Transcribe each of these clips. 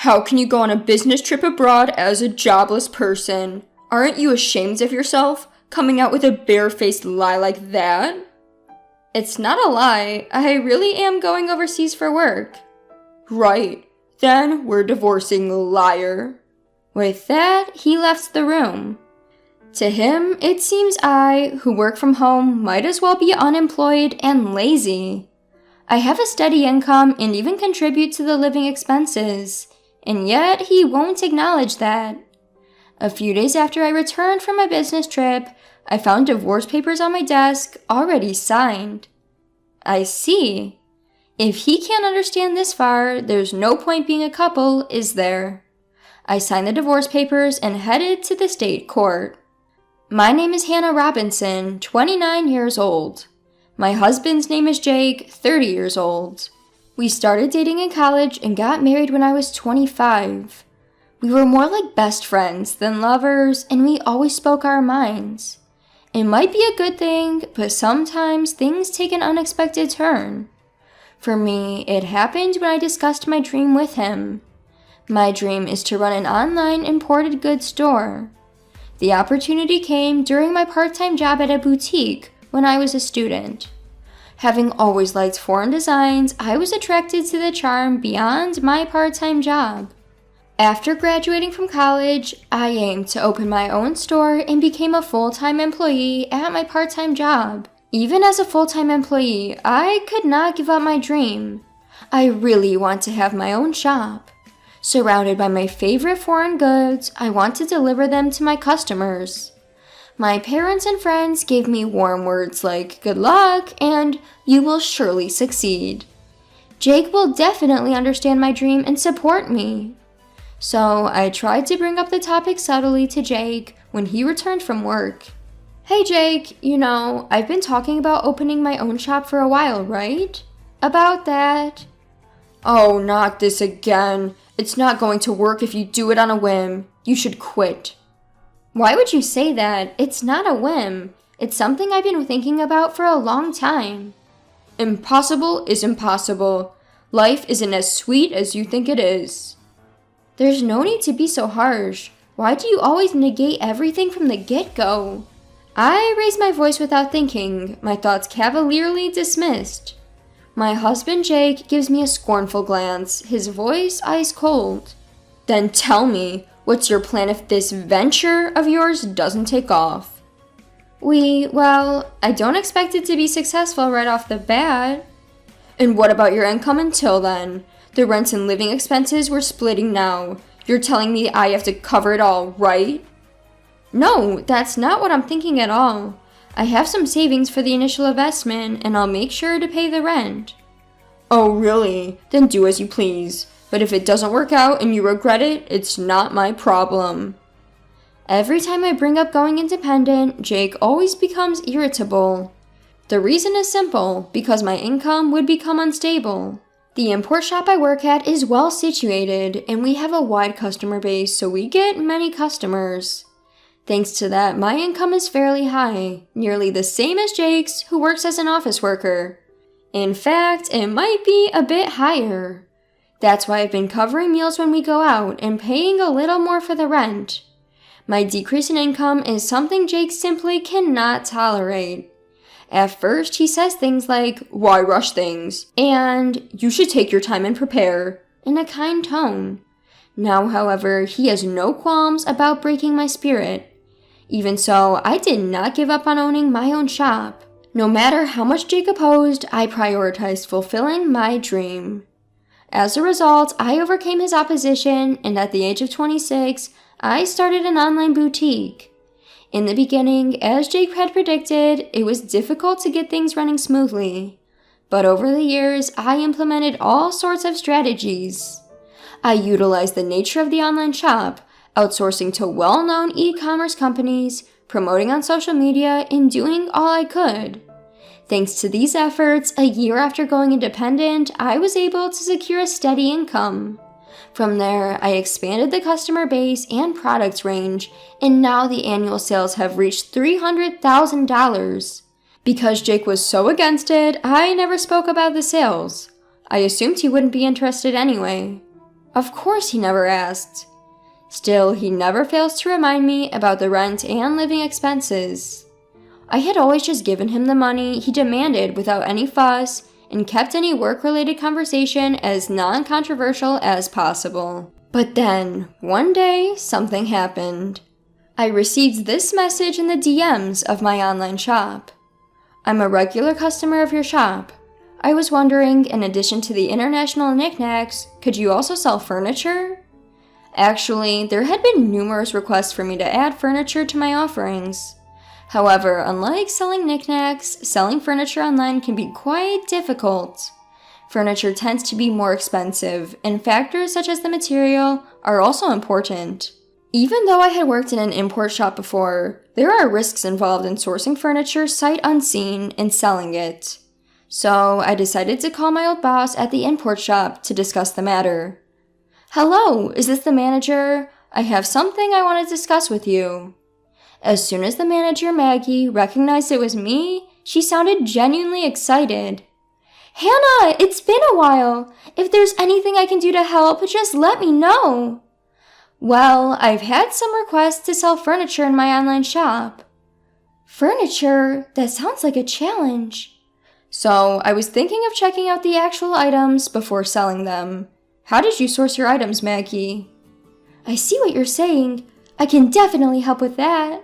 How can you go on a business trip abroad as a jobless person? Aren't you ashamed of yourself, coming out with a barefaced lie like that? It's not a lie. I really am going overseas for work. Right. Then we're divorcing, liar. With that, he left the room. To him, it seems I, who work from home, might as well be unemployed and lazy. I have a steady income and even contribute to the living expenses, and yet he won't acknowledge that. A few days after I returned from my business trip, I found divorce papers on my desk, already signed. I see. If he can't understand this far, there's no point being a couple, is there? I signed the divorce papers and headed to the state court. My name is Hannah Robinson, 29 years old. My husband's name is Jake, 30 years old. We started dating in college and got married when I was 25. We were more like best friends than lovers, and we always spoke our minds. It might be a good thing, but sometimes things take an unexpected turn. For me, it happened when I discussed my dream with him. My dream is to run an online imported goods store. The opportunity came during my part-time job at a boutique when I was a student. Having always liked foreign designs, I was attracted to the charm beyond my part-time job. After graduating from college, I aimed to open my own store and became a full-time employee at my part-time job. Even as a full-time employee, I could not give up my dream. I really want to have my own shop. Surrounded by my favorite foreign goods, I want to deliver them to my customers. My parents and friends gave me warm words like good luck and you will surely succeed. Jake will definitely understand my dream and support me. So I tried to bring up the topic subtly to Jake when he returned from work. Hey Jake, I've been talking about opening my own shop for a while, right? About that. Oh, not this again. It's not going to work if you do it on a whim. You should quit. Why would you say that? It's not a whim. It's something I've been thinking about for a long time. Impossible is impossible. Life isn't as sweet as you think it is. There's no need to be so harsh. Why do you always negate everything from the get-go? I raised my voice without thinking, my thoughts cavalierly dismissed. My husband Jake gives me a scornful glance, his voice ice cold. Then tell me, what's your plan if this venture of yours doesn't take off? I don't expect it to be successful right off the bat. And what about your income until then? The rent and living expenses we're splitting now. You're telling me I have to cover it all, right? No, that's not what I'm thinking at all. I have some savings for the initial investment, and I'll make sure to pay the rent. Oh, really? Then do as you please. But if it doesn't work out and you regret it, it's not my problem. Every time I bring up going independent, Jake always becomes irritable. The reason is simple, because my income would become unstable. The import shop I work at is well situated, and we have a wide customer base, so we get many customers. Thanks to that, my income is fairly high, nearly the same as Jake's, who works as an office worker. In fact, it might be a bit higher. That's why I've been covering meals when we go out and paying a little more for the rent. My decrease in income is something Jake simply cannot tolerate. At first, he says things like, "Why rush things?" and "You should take your time and prepare," in a kind tone. Now, however, he has no qualms about breaking my spirit. Even so, I did not give up on owning my own shop. No matter how much Jake opposed, I prioritized fulfilling my dream. As a result, I overcame his opposition, and at the age of 26, I started an online boutique. In the beginning, as Jake had predicted, it was difficult to get things running smoothly. But over the years, I implemented all sorts of strategies. I utilized the nature of the online shop, outsourcing to well-known e-commerce companies, promoting on social media, and doing all I could. Thanks to these efforts, a year after going independent, I was able to secure a steady income. From there, I expanded the customer base and products range, and now the annual sales have reached $300,000. Because Jake was so against it, I never spoke about the sales. I assumed he wouldn't be interested anyway. Of course he never asked. Still, he never fails to remind me about the rent and living expenses. I had always just given him the money he demanded without any fuss and kept any work-related conversation as non-controversial as possible. But then, one day, something happened. I received this message in the DMs of my online shop. I'm a regular customer of your shop. I was wondering, in addition to the international knickknacks, could you also sell furniture? Actually, there had been numerous requests for me to add furniture to my offerings. However, unlike selling knickknacks, selling furniture online can be quite difficult. Furniture tends to be more expensive, and factors such as the material are also important. Even though I had worked in an import shop before, there are risks involved in sourcing furniture sight unseen and selling it. So I decided to call my old boss at the import shop to discuss the matter. Hello, is this the manager? I have something I want to discuss with you. As soon as the manager, Maggie, recognized it was me, she sounded genuinely excited. Hannah, it's been a while. If there's anything I can do to help, just let me know. Well, I've had some requests to sell furniture in my online shop. Furniture? That sounds like a challenge. So, I was thinking of checking out the actual items before selling them. How did you source your items, Maggie? I see what you're saying. I can definitely help with that.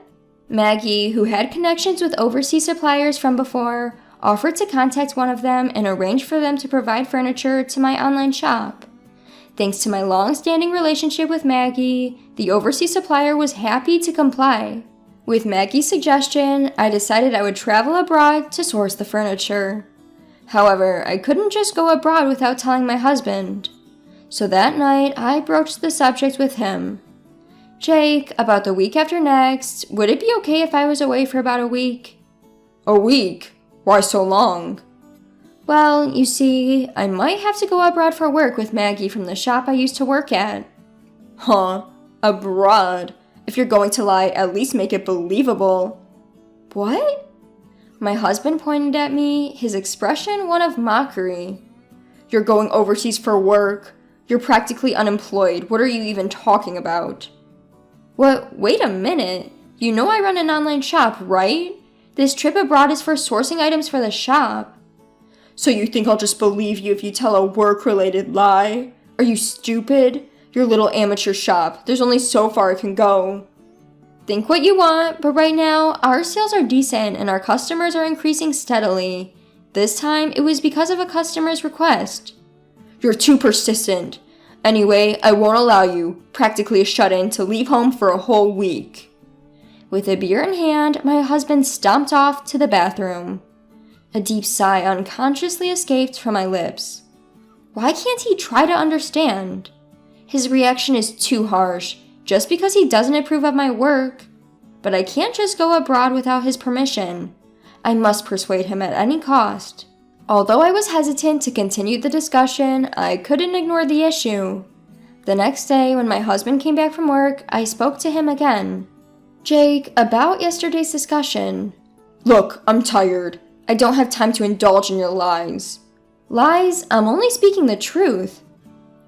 Maggie, who had connections with overseas suppliers from before, offered to contact one of them and arrange for them to provide furniture to my online shop. Thanks to my long-standing relationship with Maggie, the overseas supplier was happy to comply. With Maggie's suggestion, I decided I would travel abroad to source the furniture. However, I couldn't just go abroad without telling my husband. So that night, I broached the subject with him. Jake, about the week after next, would it be okay if I was away for about a week? A week? Why so long? Well, you see, I might have to go abroad for work with Maggie from the shop I used to work at. Huh? Abroad? If you're going to lie, at least make it believable. What? My husband pointed at me, his expression one of mockery. You're going overseas for work. You're practically unemployed. What are you even talking about? What? Wait a minute. You know I run an online shop, right? This trip abroad is for sourcing items for the shop. So you think I'll just believe you if you tell a work-related lie? Are you stupid? Your little amateur shop. There's only so far it can go. Think what you want, but right now, our sales are decent and our customers are increasing steadily. This time, it was because of a customer's request. You're too persistent. Anyway, I won't allow you, practically a shut-in, to leave home for a whole week. With a beer in hand, my husband stomped off to the bathroom. A deep sigh unconsciously escaped from my lips. Why can't he try to understand? His reaction is too harsh, just because he doesn't approve of my work. But I can't just go abroad without his permission. I must persuade him at any cost. Although I was hesitant to continue the discussion, I couldn't ignore the issue. The next day, when my husband came back from work, I spoke to him again. Jake, about yesterday's discussion. Look, I'm tired. I don't have time to indulge in your lies. Lies? I'm only speaking the truth.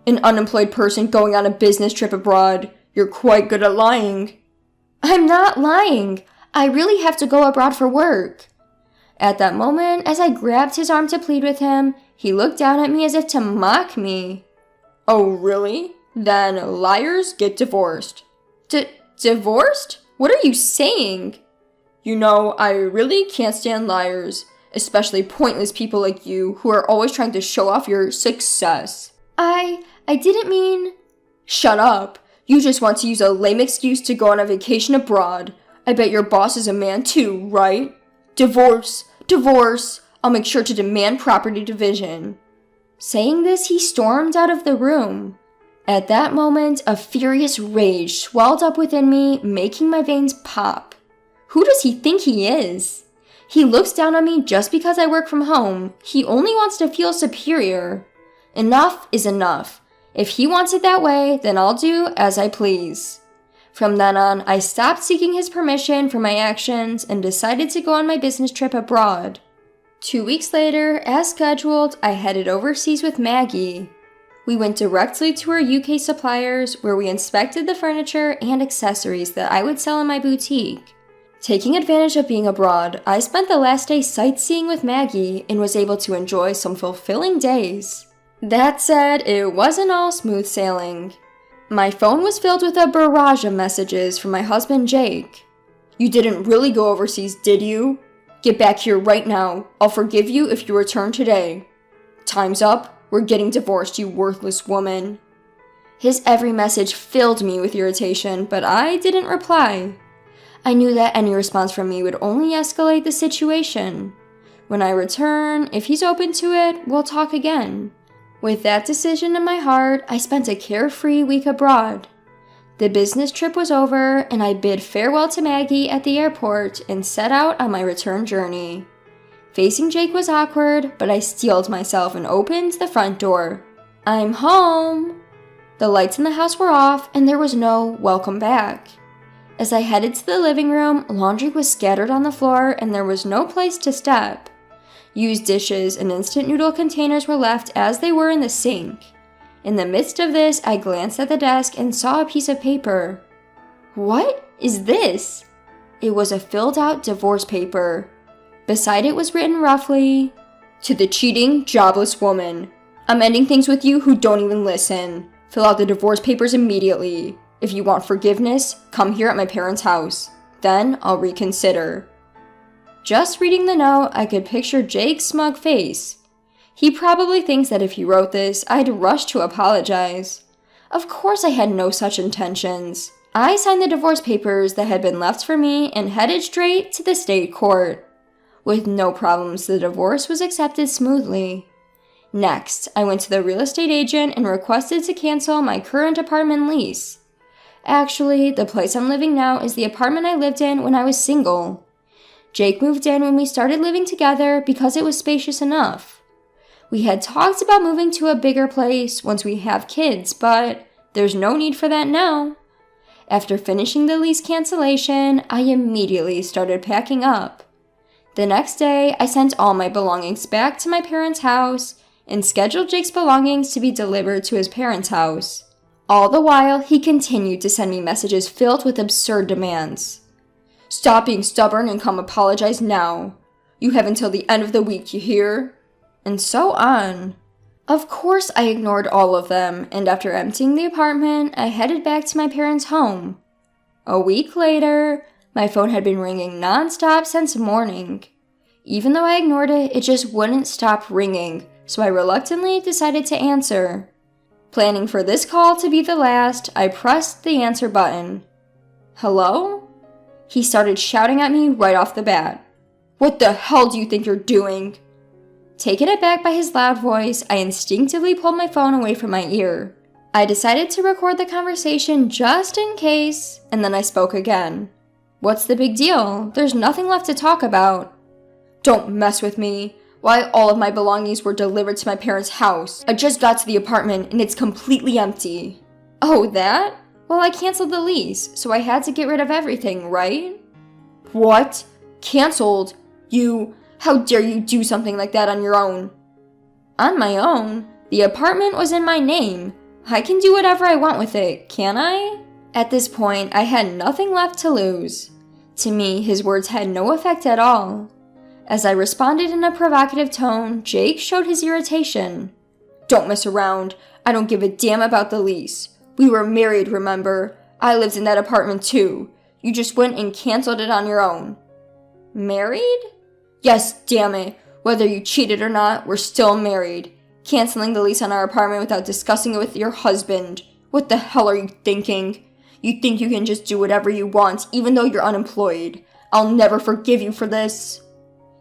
An unemployed person going on a business trip abroad. You're quite good at lying. I'm not lying. I really have to go abroad for work. At that moment, as I grabbed his arm to plead with him, he looked down at me as if to mock me. Oh, really? Then liars get divorced. Divorced? What are you saying? You know, I really can't stand liars, especially pointless people like you who are always trying to show off your success. I didn't mean... Shut up. You just want to use a lame excuse to go on a vacation abroad. I bet your boss is a man too, right? Divorce. I'll make sure to demand property division. Saying this, he stormed out of the room. At that moment, a furious rage swelled up within me, making my veins pop. Who does he think he is? He looks down on me just because I work from home. He only wants to feel superior. Enough is enough. If he wants it that way, then I'll do as I please. From then on, I stopped seeking his permission for my actions and decided to go on my business trip abroad. 2 weeks later, as scheduled, I headed overseas with Maggie. We went directly to our UK suppliers where we inspected the furniture and accessories that I would sell in my boutique. Taking advantage of being abroad, I spent the last day sightseeing with Maggie and was able to enjoy some fulfilling days. That said, it wasn't all smooth sailing. My phone was filled with a barrage of messages from my husband Jake. "You didn't really go overseas, did you? Get back here right now. I'll forgive you if you return today. Time's up. We're getting divorced, you worthless woman." His every message filled me with irritation, but I didn't reply. I knew that any response from me would only escalate the situation. When I return, if he's open to it, we'll talk again. With that decision in my heart, I spent a carefree week abroad. The business trip was over, and I bid farewell to Maggie at the airport and set out on my return journey. Facing Jake was awkward, but I steeled myself and opened the front door. "I'm home!" The lights in the house were off, and there was no welcome back. As I headed to the living room, laundry was scattered on the floor, and there was no place to step. Used dishes and instant noodle containers were left as they were in the sink. In the midst of this, I glanced at the desk and saw a piece of paper. What is this? It was a filled-out divorce paper. Beside it was written roughly, "To the cheating, jobless woman. I'm ending things with you who don't even listen. Fill out the divorce papers immediately. If you want forgiveness, come here at my parents' house. Then I'll reconsider." Just reading the note, I could picture Jake's smug face. He probably thinks that if he wrote this, I'd rush to apologize. Of course I had no such intentions. I signed the divorce papers that had been left for me and headed straight to the state court. With no problems, the divorce was accepted smoothly. Next, I went to the real estate agent and requested to cancel my current apartment lease. Actually, the place I'm living now is the apartment I lived in when I was single. Jake moved in when we started living together because it was spacious enough. We had talked about moving to a bigger place once we have kids, but there's no need for that now. After finishing the lease cancellation, I immediately started packing up. The next day, I sent all my belongings back to my parents' house and scheduled Jake's belongings to be delivered to his parents' house. All the while, he continued to send me messages filled with absurd demands. "Stop being stubborn and come apologize now. You have until the end of the week, you hear?" And so on. Of course, I ignored all of them, and after emptying the apartment, I headed back to my parents' home. A week later, my phone had been ringing non-stop since morning. Even though I ignored it, it just wouldn't stop ringing, so I reluctantly decided to answer. Planning for this call to be the last, I pressed the answer button. "Hello?" He started shouting at me right off the bat. "What the hell do you think you're doing?" Taken aback by his loud voice, I instinctively pulled my phone away from my ear. I decided to record the conversation just in case, and then I spoke again. "What's the big deal? There's nothing left to talk about." "Don't mess with me. Why all of my belongings were delivered to my parents' house. I just got to the apartment and it's completely empty." "Oh, that? Well, I canceled the lease, so I had to get rid of everything, right?" "What? Canceled? How dare you do something like that on your own?" "On my own? The apartment was in my name. I can do whatever I want with it, can't I?" At this point, I had nothing left to lose. To me, his words had no effect at all. As I responded in a provocative tone, Jake showed his irritation. "Don't mess around. I don't give a damn about the lease. We were married, remember? I lived in that apartment too. You just went and canceled it on your own." "Married?" "Yes, damn it. Whether you cheated or not, we're still married. Canceling the lease on our apartment without discussing it with your husband. What the hell are you thinking? You think you can just do whatever you want, even though you're unemployed. I'll never forgive you for this."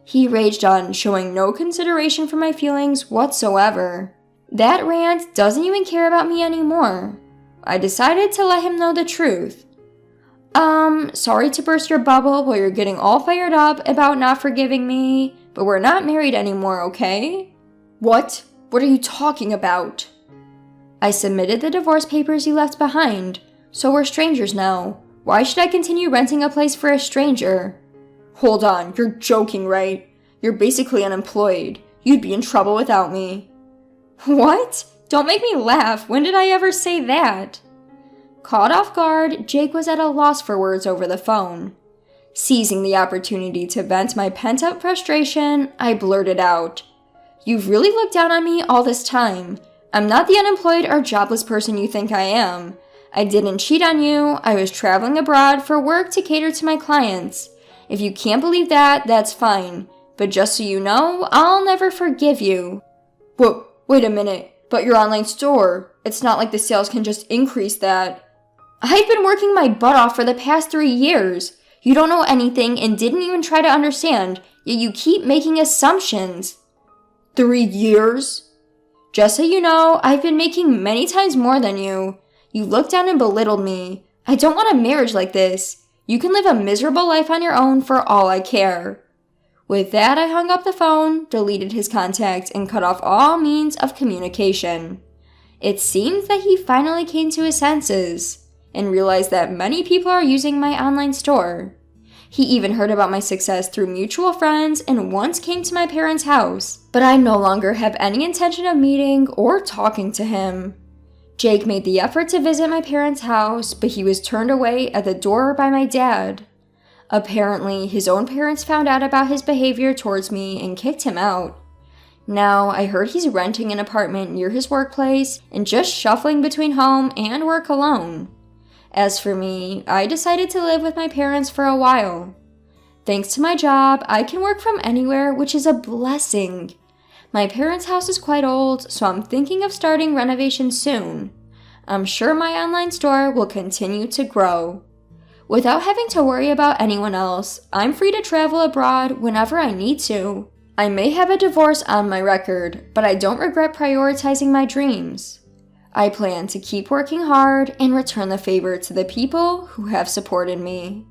He raged on, showing no consideration for my feelings whatsoever. That rant doesn't even care about me anymore. I decided to let him know the truth. Sorry to burst your bubble while you're getting all fired up about not forgiving me, but we're not married anymore, okay?" "What? What are you talking about?" "I submitted the divorce papers you left behind, so we're strangers now. Why should I continue renting a place for a stranger?" "Hold on, you're joking, right? You're basically unemployed. You'd be in trouble without me." "What? Don't make me laugh. When did I ever say that? Caught off guard, Jake was at a loss for words over the phone. Seizing the opportunity to vent my pent-up frustration, I blurted out, "You've really looked down on me all this time. I'm not the unemployed or jobless person you think I am. I didn't cheat on you. I was traveling abroad for work to cater to my clients. If you can't believe that, that's fine. But just so you know, I'll never forgive you." Whoa, wait a minute. But your online store, it's not like the sales can just increase that. I've been working my butt off for the past 3 years. You don't know anything and didn't even try to understand, yet you keep making assumptions. 3 years? Just so you know, I've been making many times more than you. You looked down and belittled me. I don't want a marriage like this. You can live a miserable life on your own for all I care. With that, I hung up the phone, deleted his contact, and cut off all means of communication. It seems that he finally came to his senses and realized that many people are using my online store. He even heard about my success through mutual friends and once came to my parents' house, but I no longer have any intention of meeting or talking to him. Jake made the effort to visit my parents' house, but he was turned away at the door by my dad. Apparently, his own parents found out about his behavior towards me and kicked him out. Now, I heard he's renting an apartment near his workplace and just shuffling between home and work alone. As for me, I decided to live with my parents for a while. Thanks to my job, I can work from anywhere, which is a blessing. My parents' house is quite old, so I'm thinking of starting renovations soon. I'm sure my online store will continue to grow. Without having to worry about anyone else, I'm free to travel abroad whenever I need to. I may have a divorce on my record, but I don't regret prioritizing my dreams. I plan to keep working hard and return the favor to the people who have supported me.